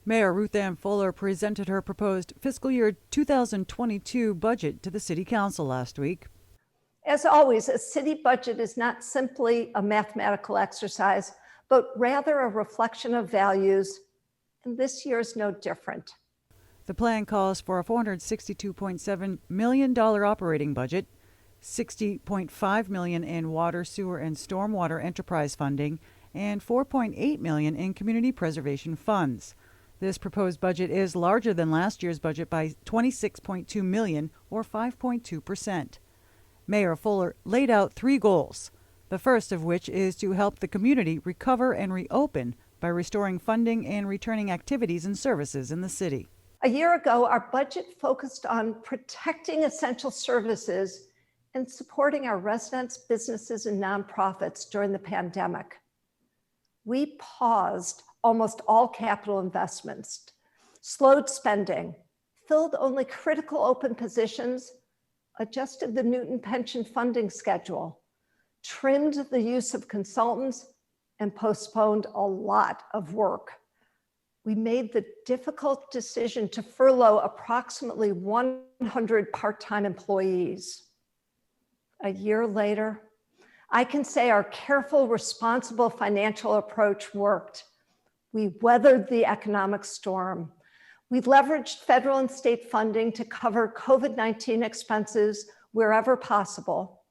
Mayor Ruthanne Fuller presented her proposed fiscal year 2022 budget to the City Council last week. As always, a city budget is not simply a mathematical exercise, but rather a reflection of values, and this year is no different. The plan calls for a $462.7 million operating budget, $60.5 million in water, sewer, and stormwater enterprise funding, and $4.8 million in community preservation funds. This proposed budget is larger than last year's budget by $26.2 million, or 5.2%. Mayor Fuller laid out three goals, the first of which is to help the community recover and reopen by restoring funding and returning activities and services in the city. A year ago, our budget focused on protecting essential services and supporting our residents, businesses, and nonprofits during the pandemic. We paused almost all capital investments, slowed spending, filled only critical open positions, adjusted the Newton pension funding schedule, trimmed the use of consultants, and postponed a lot of work. We made the difficult decision to furlough approximately 100 part-time employees. A year later, I can say our careful, responsible financial approach worked. We weathered the economic storm. We leveraged federal and state funding to cover COVID-19 expenses wherever possible.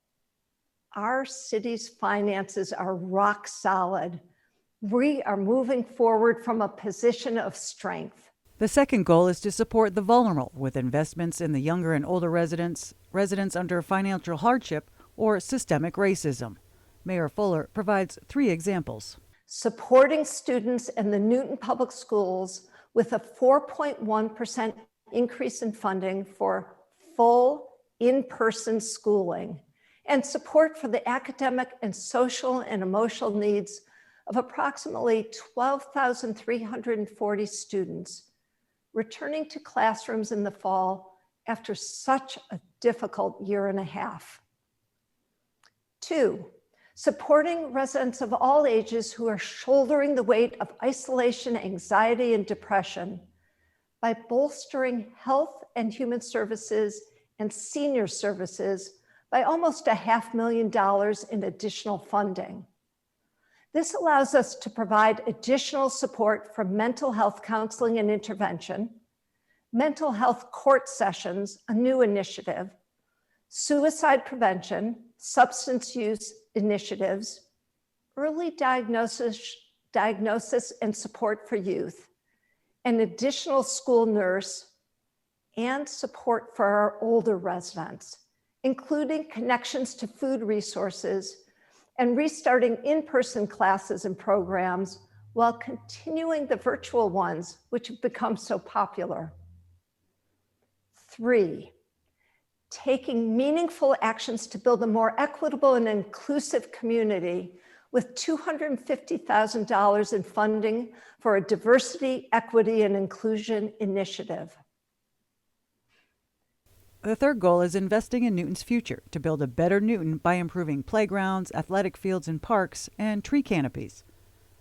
Our city's finances are rock solid. We are moving forward from a position of strength. The second goal is to support the vulnerable with investments in the younger and older residents under financial hardship, or systemic racism. Mayor Fuller provides three examples. Supporting students in the Newton Public Schools with a 4.1% increase in funding for full in-person schooling and support for the academic and social and emotional needs of approximately 12,340 students returning to classrooms in the fall after such a difficult year and a half. 2, supporting residents of all ages who are shouldering the weight of isolation, anxiety, and depression by bolstering health and human services and senior services by almost $500,000 in additional funding. This allows us to provide additional support for mental health counseling and intervention, mental health court sessions, a new initiative, suicide prevention, substance use initiatives, early diagnosis and support for youth, an additional school nurse, and support for our older residents, including connections to food resources and restarting in-person classes and programs while continuing the virtual ones, which have become so popular. 3, taking meaningful actions to build a more equitable and inclusive community with $250,000 in funding for a diversity, equity, and inclusion initiative. The third goal is investing in Newton's future to build a better Newton by improving playgrounds, athletic fields and parks, and tree canopies.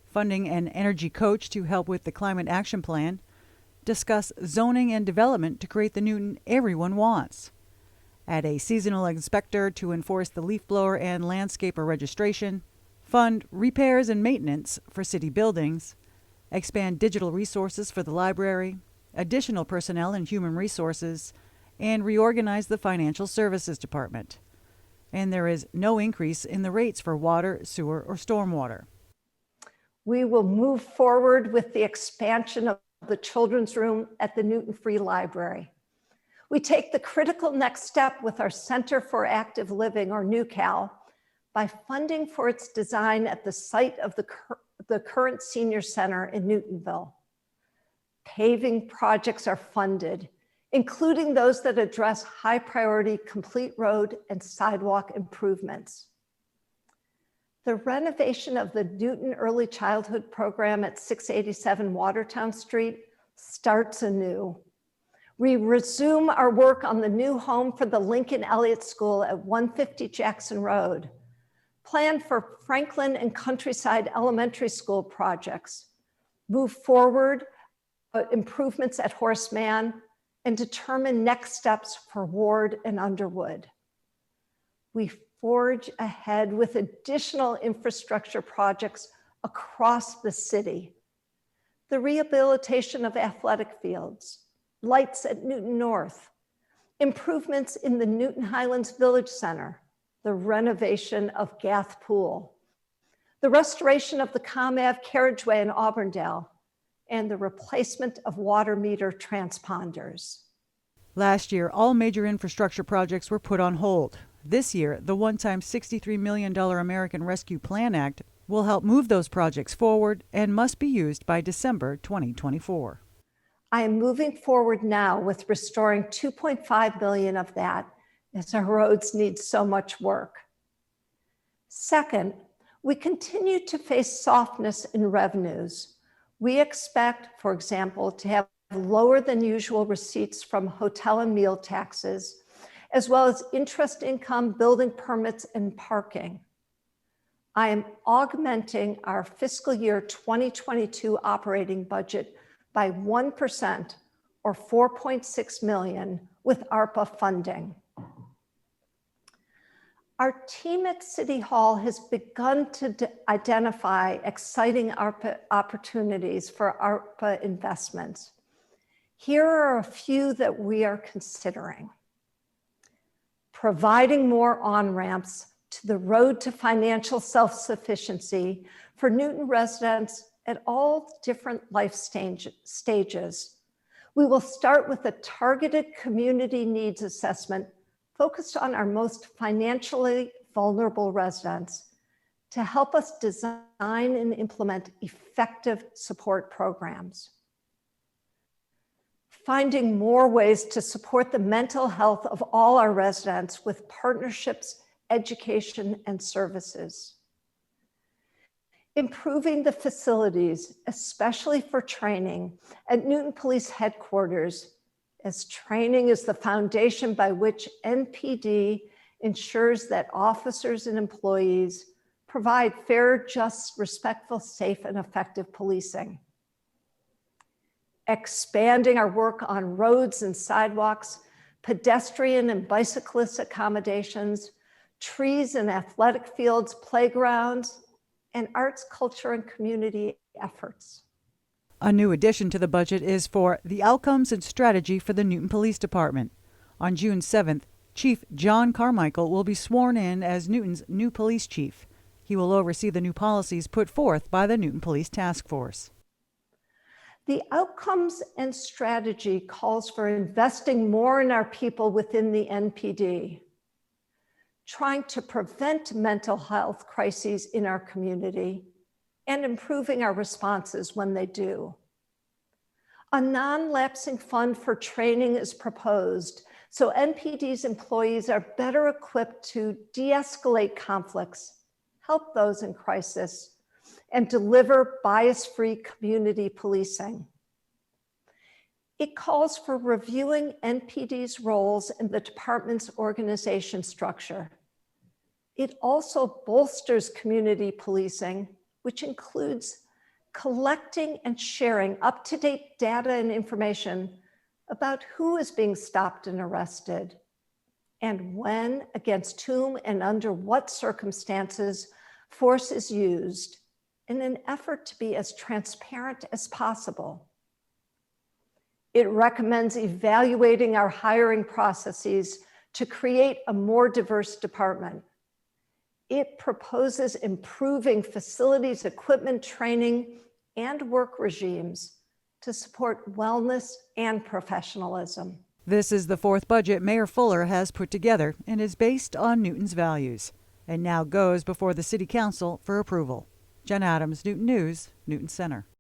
Funding an energy coach to help with the climate action plan. Discuss zoning and development to create the Newton everyone wants. Add a seasonal inspector to enforce the leaf blower and landscaper registration. Fund repairs and maintenance for city buildings. Expand digital resources for the library. Additional personnel in human resources. And reorganize the Financial Services Department. And there is no increase in the rates for water, sewer, or stormwater. We will move forward with the expansion of the children's room at the Newton Free Library. We take the critical next step with our Center for Active Living, or NewCal, by funding for its design at the site of the current senior center in Newtonville. Paving projects are funded, including those that address high priority complete road and sidewalk improvements. The renovation of the Newton Early Childhood Program at 687 Watertown Street starts anew. We resume our work on the new home for the Lincoln Elliott School at 150 Jackson Road. Plan for Franklin and Countryside Elementary School projects. Move forward improvements at Horseman and determine next steps for Ward and Underwood. We forge ahead with additional infrastructure projects across the city. The rehabilitation of athletic fields, lights at Newton North, improvements in the Newton Highlands Village Center, the renovation of Gath Pool, the restoration of the ComAv carriageway in Auburndale, and the replacement of water meter transponders. Last year, all major infrastructure projects were put on hold. This year, the one-time $63 million American Rescue Plan Act will help move those projects forward and must be used by December 2024. I am moving forward now with restoring $2.5 billion of that, as our roads need so much work. Second, we continue to face softness in revenues. We expect, for example, to have lower than usual receipts from hotel and meal taxes, as well as interest income, building permits, and parking. I am augmenting our fiscal year 2022 operating budget by 1%, or $4.6 million, with ARPA funding. Our team at City Hall has begun to identify exciting ARPA opportunities for ARPA investments. Here are a few that we are considering. Providing more on-ramps to the road to financial self-sufficiency for Newton residents at all different life stages. We will start with a targeted community needs assessment focused on our most financially vulnerable residents to help us design and implement effective support programs. Finding more ways to support the mental health of all our residents with partnerships, education, and services. Improving the facilities, especially for training, at Newton Police Headquarters, as training is the foundation by which NPD ensures that officers and employees provide fair, just, respectful, safe, and effective policing. Expanding our work on roads and sidewalks, pedestrian and bicyclist accommodations, trees and athletic fields, playgrounds, and arts, culture, and community efforts. A new addition to the budget is for the Outcomes and Strategy for the Newton Police Department. On June 7th, Chief John Carmichael will be sworn in as Newton's new police chief. He will oversee the new policies put forth by the Newton Police Task Force. The Outcomes and Strategy calls for investing more in our people within the NPD, trying to prevent mental health crises in our community, and improving our responses when they do. A non-lapsing fund for training is proposed, so NPD's employees are better equipped to de-escalate conflicts, help those in crisis, and deliver bias-free community policing. It calls for reviewing NPD's roles in the department's organization structure. It also bolsters community policing, which includes collecting and sharing up-to-date data and information about who is being stopped and arrested, and when, against whom, and under what circumstances force is used, in an effort to be as transparent as possible. It recommends evaluating our hiring processes to create a more diverse department. It proposes improving facilities, equipment, training, and work regimes to support wellness and professionalism. This is the fourth budget Mayor Fuller has put together and is based on Newton's values, and now goes before the City Council for approval. Jen Adams, Newton News, Newton Center.